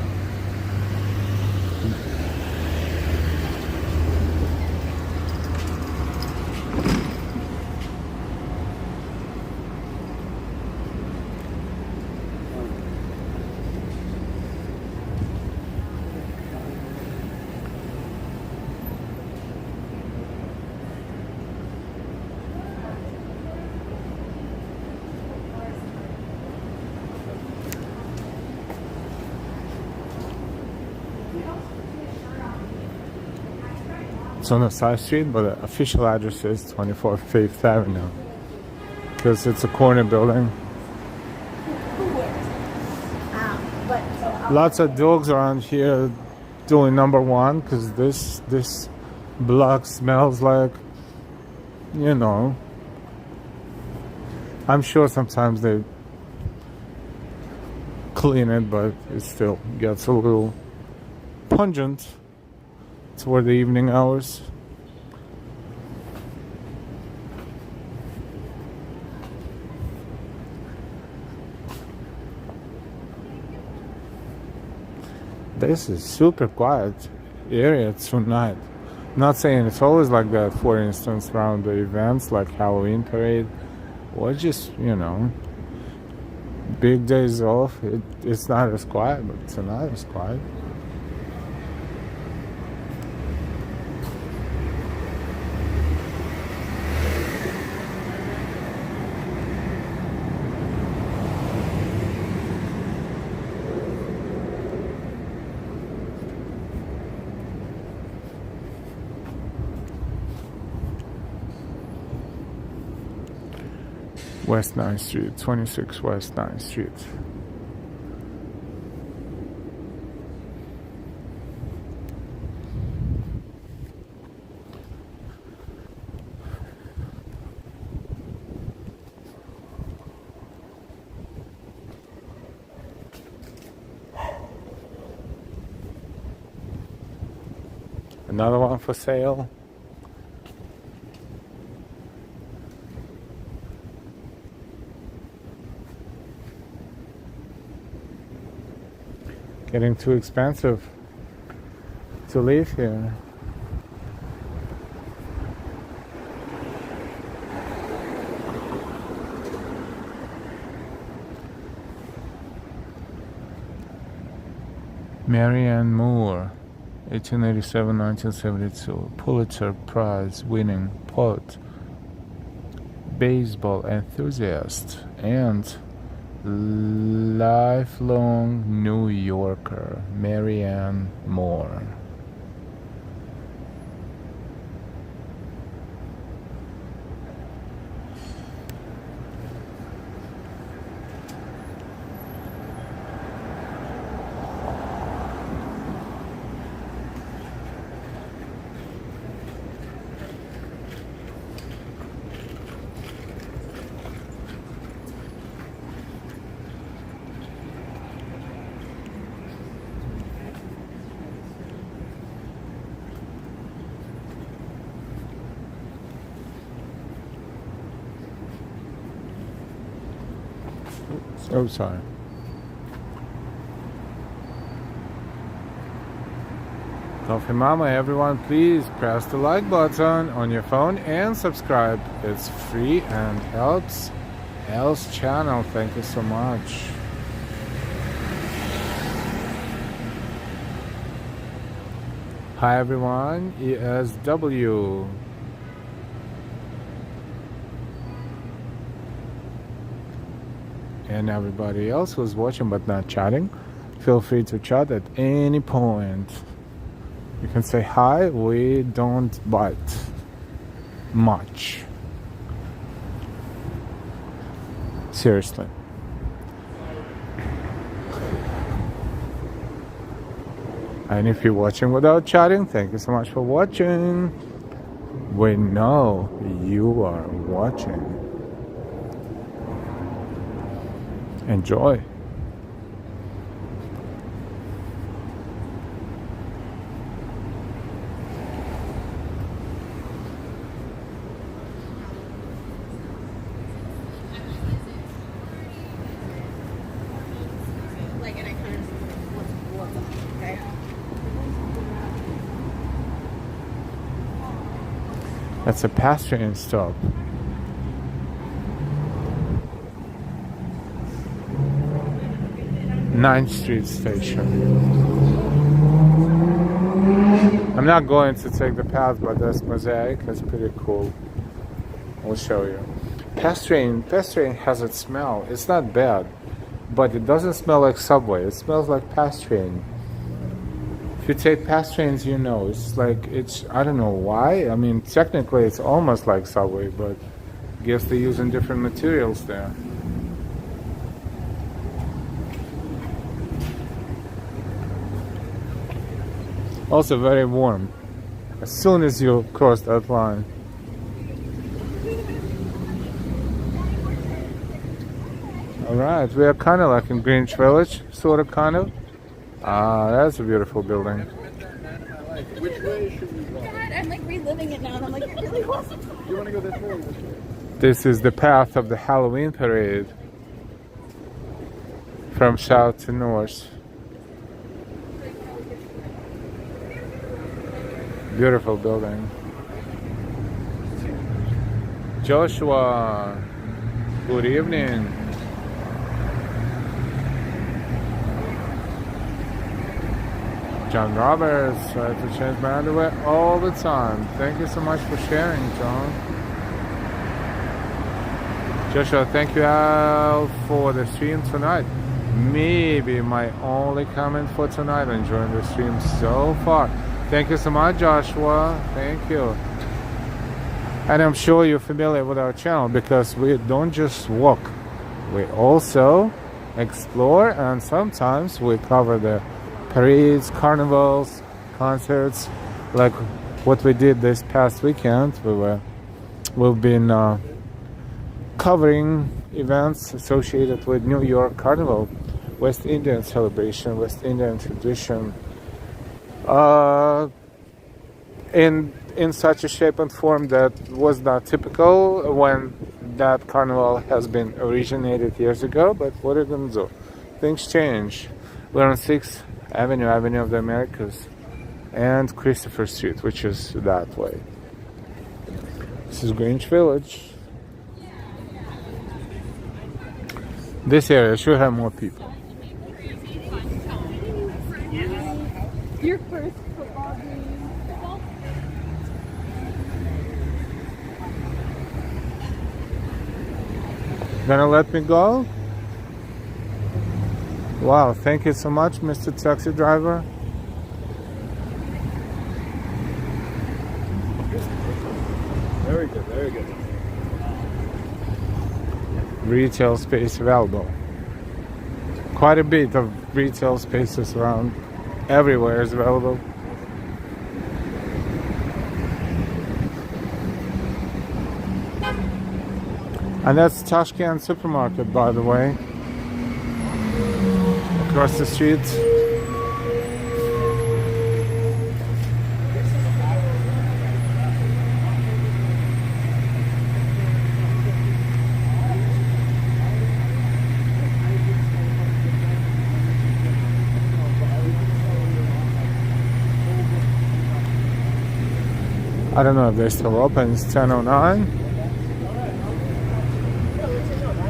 It's on a side street, but the official address is 24 Fifth Avenue. Because it's a corner building. Lots of dogs around here doing number one, because this block smells like, you know, I'm sure sometimes they clean it, but it still gets a little pungent toward the evening hours. This is super quiet area tonight. Not saying it's always like that, for instance, around the events like Halloween parade or just, you know, big days off. It's not as quiet, but tonight it's quiet. West 9th Street, 26 West 9th Street. Another one for sale. Getting too expensive to live here. Marianne Moore, 1887-1972, Pulitzer Prize winning poet, baseball enthusiast, and lifelong New Yorker, Marianne Moore. Oh, sorry. Coffee Mama, everyone, please press the like button on your phone and subscribe. It's free and helps Elle's channel. Thank you so much. Hi everyone, ESW. And everybody else who's watching but not chatting, feel free to chat at any point. You can say hi. We don't bite much. Seriously. And if you're watching without chatting, thank you so much for watching. We know you are watching. Enjoy. Like, and I kind of what's up, okay? That's a pedestrian stop. Ninth Street Station. I'm not going to take the path, but this mosaic is pretty cool. I'll show you. Pedestrian has its smell. It's not bad, but it doesn't smell like subway. It smells like pedestrian. If you take pedestrians, you know it's like I don't know why. I mean, technically it's almost like subway, but I guess they're using different materials there. Also very warm as soon as you cross that line. Alright, we are kind of like in Greenwich Village, sort of, kind of. That's a beautiful building. Which way should we go? God, I'm like reliving it now, and I'm like, it really wasn't. Do you want to go this way or this way? This is the path of the Halloween parade from south to north. Beautiful building. Joshua, good evening. John Roberts, I have to change my underwear all the time. Thank you so much for sharing, John. Joshua, thank you all for the stream tonight. Maybe my only comment for tonight. Enjoying the stream so far. Thank you so much, Joshua. Thank you. And I'm sure you're familiar with our channel because we don't just walk. We also explore, and sometimes we cover the parades, carnivals, concerts, like what we did this past weekend. We've been covering events associated with New York Carnival, West Indian celebration, West Indian tradition, in such a shape and form that was not typical when that carnival has been originated years ago. But what are you gonna do? Things change. We're on 6th Avenue, Avenue of the Americas, and Christopher Street, which is that way. This is Greenwich Village. This area should have more people. Your first football game. Gonna let me go? Wow, thank you so much, Mr. Taxi Driver. Very good, very good. Retail space available. Quite a bit of retail spaces around. Everywhere is available. And that's Tashkent Supermarket, by the way. Across the street. I don't know if they're still open. It's 10:09.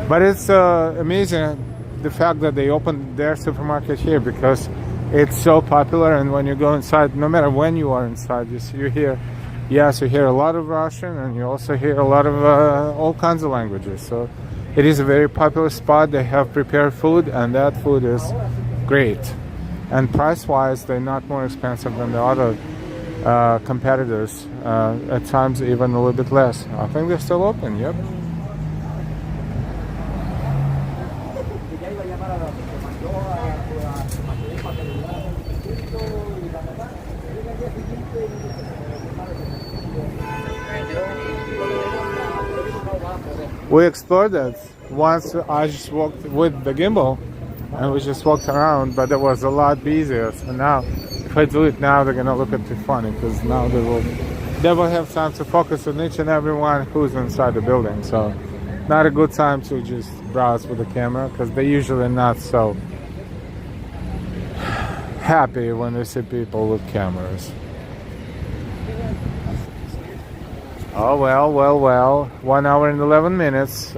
But it's amazing the fact that they opened their supermarket here, because it's so popular. And when you go inside, no matter when you are inside, you hear a lot of Russian, and you also hear a lot of all kinds of languages. So it is a very popular spot. They have prepared food, and that food is great. And price-wise, they're not more expensive than the other competitors. At times even a little bit less. I think they're still open. Yep. We explored it once. I just walked with the gimbal and we just walked around, but it was a lot busier. So now if I do it now, they're gonna look at me funny, because now they will have time to focus on each and everyone who's inside the building. So not a good time to just browse with the camera, because they're usually not so happy when they see people with cameras. Oh well, 1 hour and 11 minutes.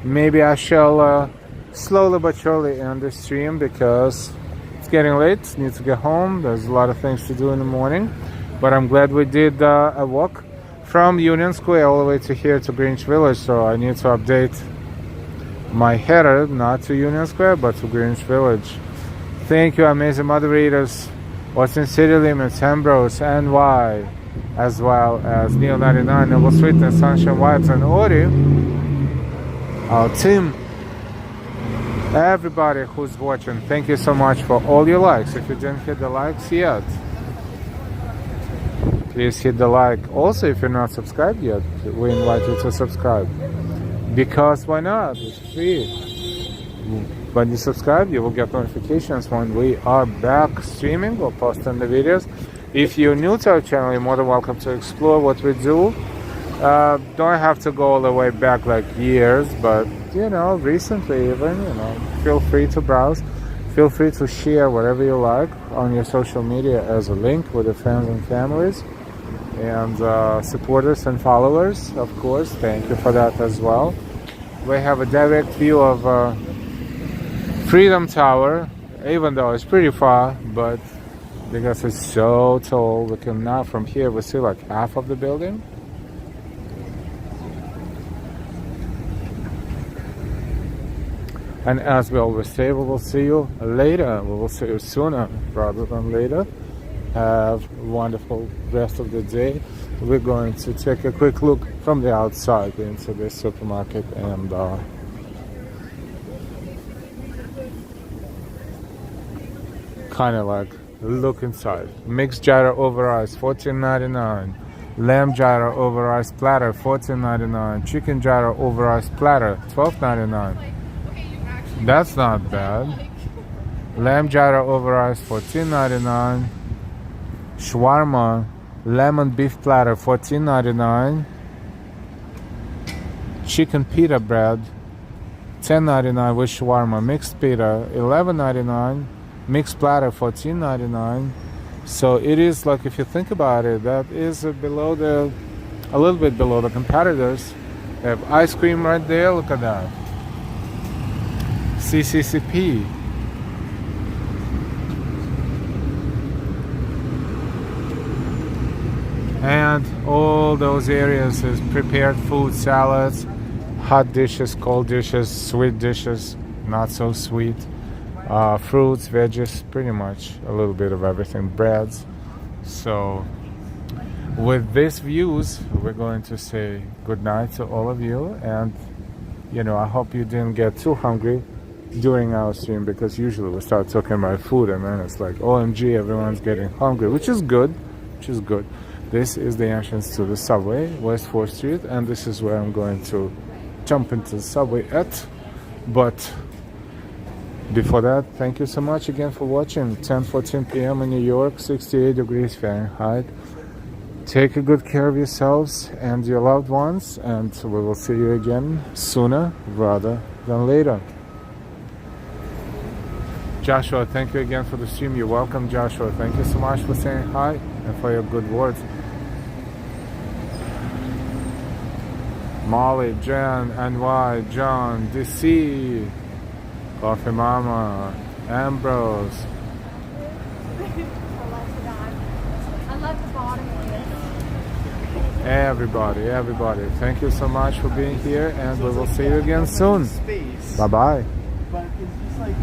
Maybe I shall slowly but surely end the stream, because it's getting late. Need to get home. There's a lot of things to do in the morning, but I'm glad we did a walk from Union Square all the way to here to Greenwich Village. So I need to update my header, not to Union Square but to Greenwich Village. Thank you, amazing moderators. Austin City Limits, Ambrose, NY, as well as Neo99, Noble Sweetness, Sunshine Vibes, and Ori. Our team, everybody who's watching, thank you so much for all your likes. If you didn't hit the likes yet, please hit the like. Also, if you're not subscribed yet, we invite you to subscribe, because why not? It's free. When you subscribe, you will get notifications when we are back streaming or posting the videos. If you're new to our channel, you're more than welcome to explore what we do. Don't have to go all the way back like years, but recently even, feel free to browse. Feel free to share whatever you like on your social media as a link with your friends and families and supporters and followers, of course. Thank you for that as well. We have a direct view of Freedom Tower, even though it's pretty far, but because it's so tall, we can now from here we see like half of the building. And as we always say, we will see you later. We will see you sooner rather than later. Have a wonderful rest of the day. We're going to take a quick look from the outside into this supermarket and kind of like look inside. Mixed gyro over ice, $14.99. Lamb gyro over ice platter, $14.99. Chicken gyro over ice platter, $12.99. That's not bad. Lamb gyro over ice, $14.99. Shawarma lemon beef platter, $14.99. Chicken pita bread, $10.99 with shawarma. Mixed pita, $11.99. Mixed platter, $14.99. So it is like, if you think about it, that is a little bit below the competitors. They have ice cream right there. Look at that. CCCP. And all those areas is prepared food, salads, hot dishes, cold dishes, sweet dishes, not so sweet, fruits, veggies, pretty much a little bit of everything, breads. So with these views, we're going to say good night to all of you, and I hope you didn't get too hungry during our stream, because usually we start talking about food and then it's like OMG, everyone's getting hungry, which is good. This is the entrance to the subway, West 4th Street, and this is where I'm going to jump into the subway at. But before that, thank you so much again for watching. 10:14 p.m. in New York, 68 degrees Fahrenheit. Take a good care of yourselves and your loved ones, and we will see you again sooner rather than later. Joshua, thank you again for the stream. You're welcome, Joshua. Thank you so much for saying hi and for your good words. Molly, Jen, NY, John, DC, Coffee Mama, Ambrose. I love the bottom of this. Everybody. Thank you so much for being here, and we will see you again soon. Bye-bye. But it's just like